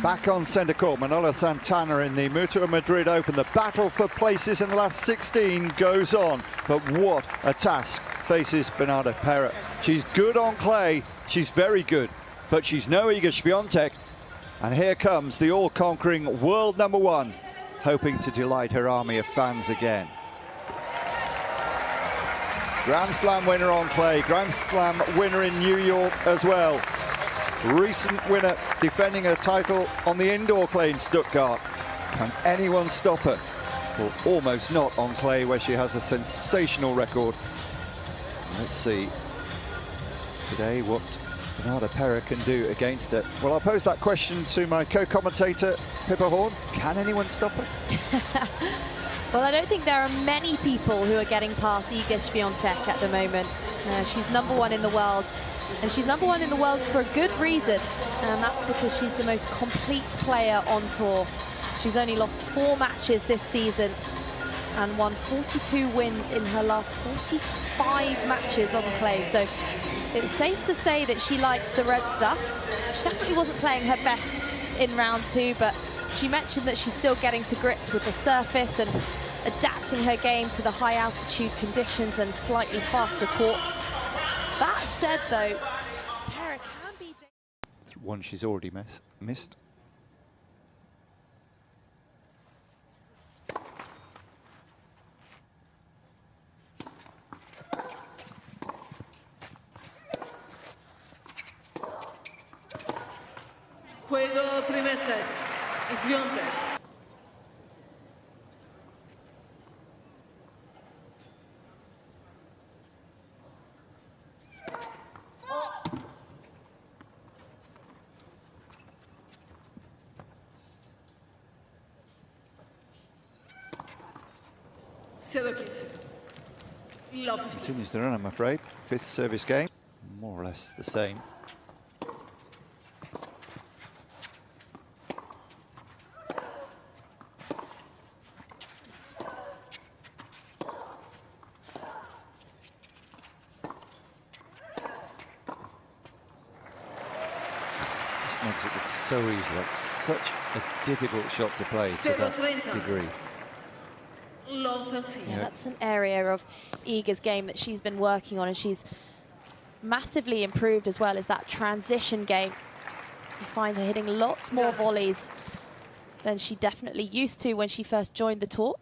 Back on centre court, Manolo Santana in the Madrid Open. The battle for places in the last 16 goes on. But what a task faces Bernarda Pera. She's good on clay, she's very good, but she's no Iga Swiatek. And here comes the all-conquering world #1, hoping to delight her army of fans again. Grand Slam winner on clay, Grand Slam winner in New York as well. Recent winner defending her title on the indoor clay in Stuttgart. Can anyone stop her? Well, almost not on clay, where she has a sensational record. Let's see today what Bernarda Pera can do against it. Well, I'll pose that question to my co-commentator, Pippa Horn. Can anyone stop her? Well, I don't think there are many people who are getting past Iga Swiatek at the moment. She's #1 in the world. And she's #1 in the world for a good reason, and that's because she's the most complete player on tour. She's only lost 4 matches this season and won 42 wins in her last 45 matches on clay. So it's safe to say that she likes the red stuff. She definitely wasn't playing her best in round 2, but she mentioned that she's still getting to grips with the surface and adapting her game to the high altitude conditions and slightly faster courts. That said, though, Pera can be... One she's already missed. Juego primer set. Swiatek. Continues to run, I'm afraid. 5th service game, more or less the same. This makes it look so easy. That's such a difficult shot to play to that degree. Yeah, that's an area of Iga's game that she's been working on, and she's massively improved as well, is that transition game. You find her hitting lots more volleys than she definitely used to when she first joined the tour.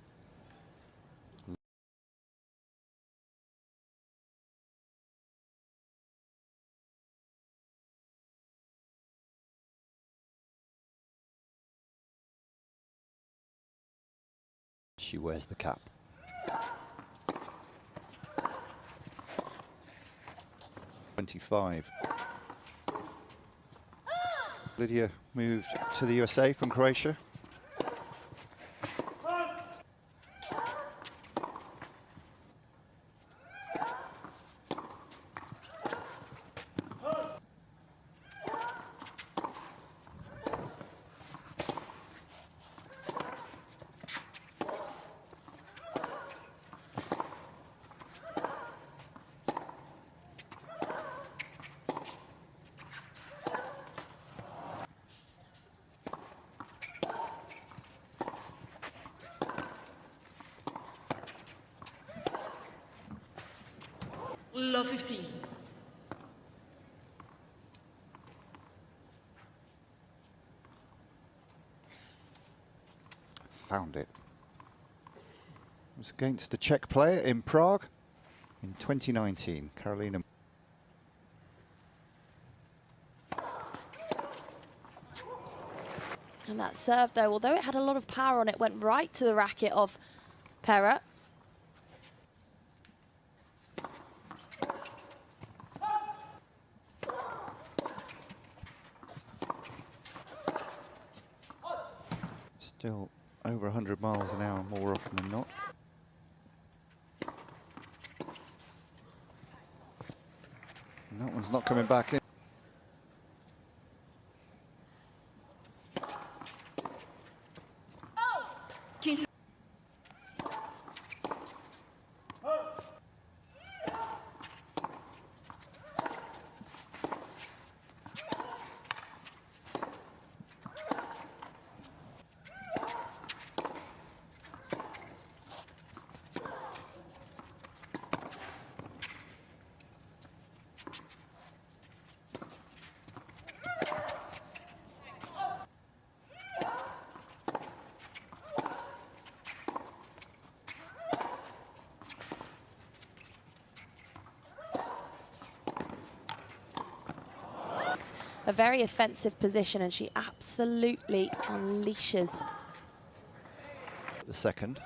She wears the cap. .25. Lydia moved to the USA from Croatia. Love 15. Found it. It was against the Czech player in Prague in 2019, Karolina. And that serve, though, although it had a lot of power on it, went right to the racket of Pera. Still over 100 miles an hour more often than not. And that one's not coming back in. A very offensive position, and she absolutely unleashes. The second.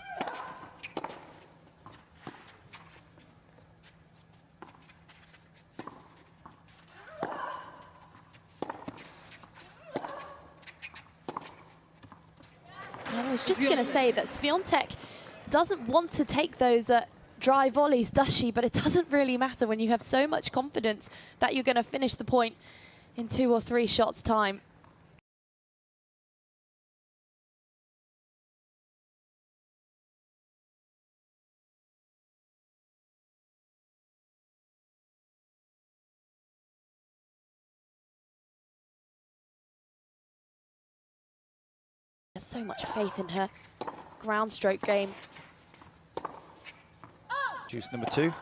I was just going to say that Swiatek doesn't want to take those dry volleys, does she? But it doesn't really matter when you have so much confidence that you're going to finish the point in 2 or 3 shots time. There's so much faith in her ground stroke game. Juice number 2.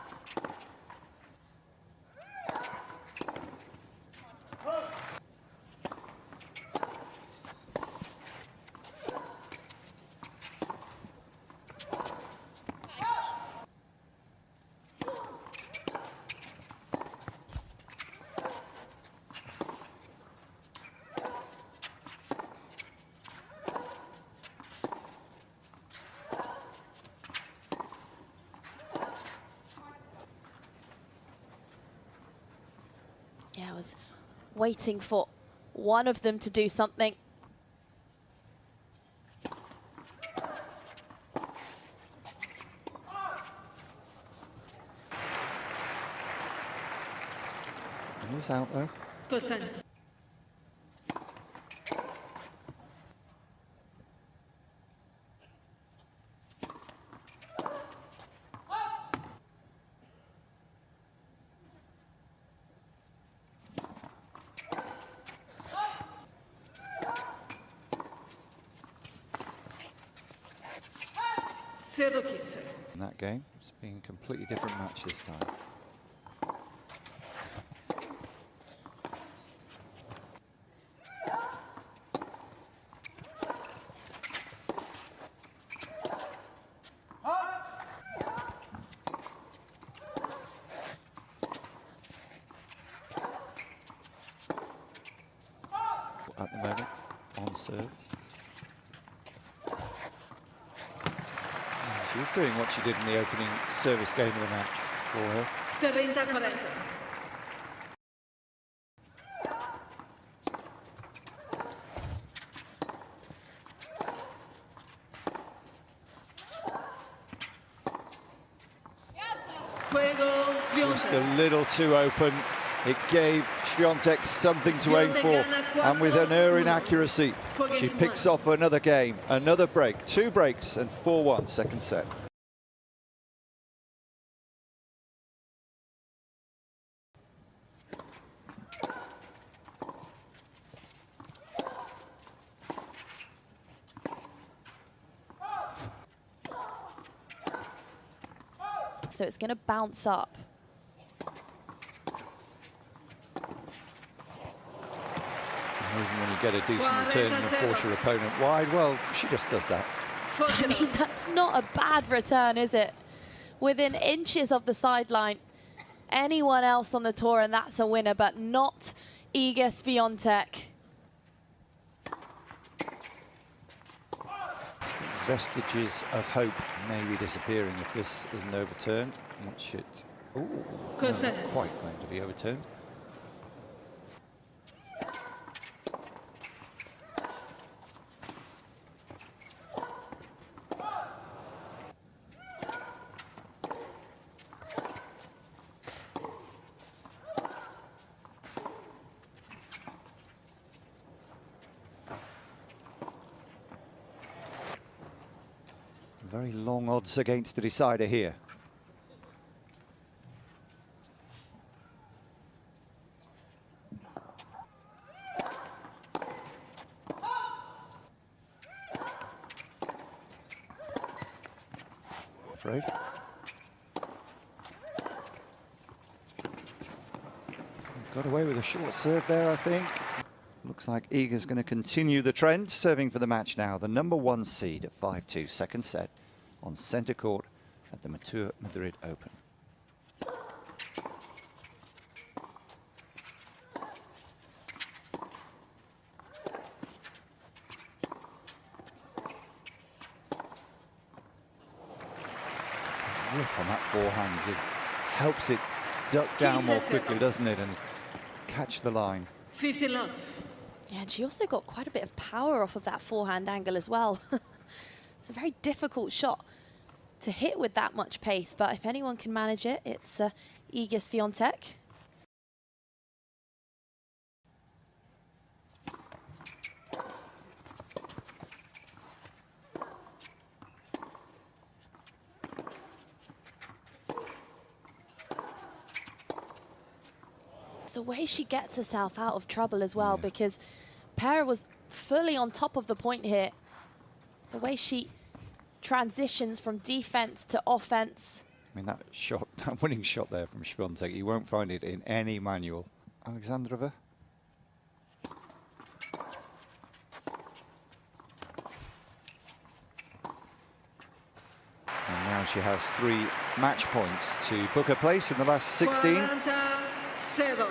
Yeah, I was waiting for one of them to do something. He's out though. Constance. In that game, it's been a completely different match this time. At the moment, on serve. She's doing what she did in the opening service game of the match for her. 30-40. Just a little too open. It gave Swiatek something to aim for, and with her inaccuracy, she picks off another game, another break, 2 breaks and 4-1 second set. So it's going to bounce up. Even when you get a decent return and force your opponent wide, well, she just does that. I mean, that's not a bad return, is it? Within inches of the sideline. Anyone else on the tour, and that's a winner, but not Iga Swiatek. Vestiges of hope may be disappearing if this isn't overturned. Watch it. Ooh, not quite going to be overturned. Very long odds against the decider here. Afraid. Got away with a short serve there, I think. Looks like Iga's going to continue the trend, serving for the match now. The #1 seed at 5-2, second set on centre court at the Madrid Open. Whip on that forehand just helps it duck down more quickly, doesn't it, and catch the line. 50 love. Yeah, and she also got quite a bit of power off of that forehand angle as well. It's a very difficult shot to hit with that much pace, but if anyone can manage it, it's Iga Swiatek. The way she gets herself out of trouble as well, because Pera was fully on top of the point here. The way she transitions from defense to offense. I mean, that shot, that winning shot there from Swiatek, you won't find it in any manual. Alexandrova. And now she has 3 match points to book a place in the last 16. 47.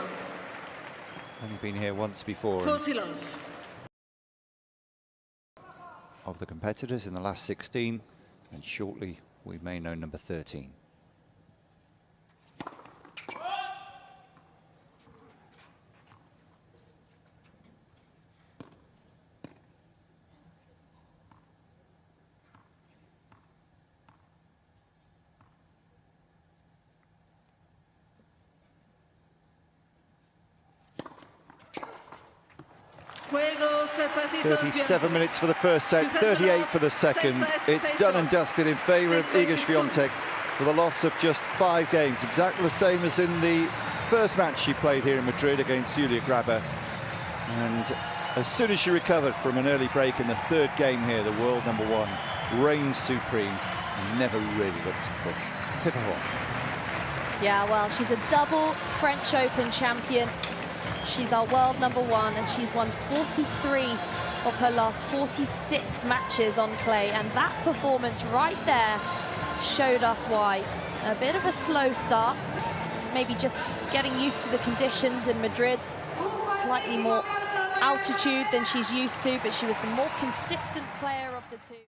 Only been here once before. 40 love. Of the competitors in the last 16, and shortly we may know number 13. Juego, set partido, 37 minutes for the first set, 38 for the second. It's done and dusted in favour of Iga Swiatek with a loss of just 5 games, exactly the same as in the first match she played here in Madrid against Julia Grabber. And as soon as she recovered from an early break in the 3rd game here, the world #1 reigns supreme and never really looked to push. Pippa Horn. Yeah, well, she's a double French Open champion. She's our world #1, and she's won 43 of her last 46 matches on clay. And that performance right there showed us why. A bit of a slow start, maybe just getting used to the conditions in Madrid. Slightly more altitude than she's used to, but she was the more consistent player of the two.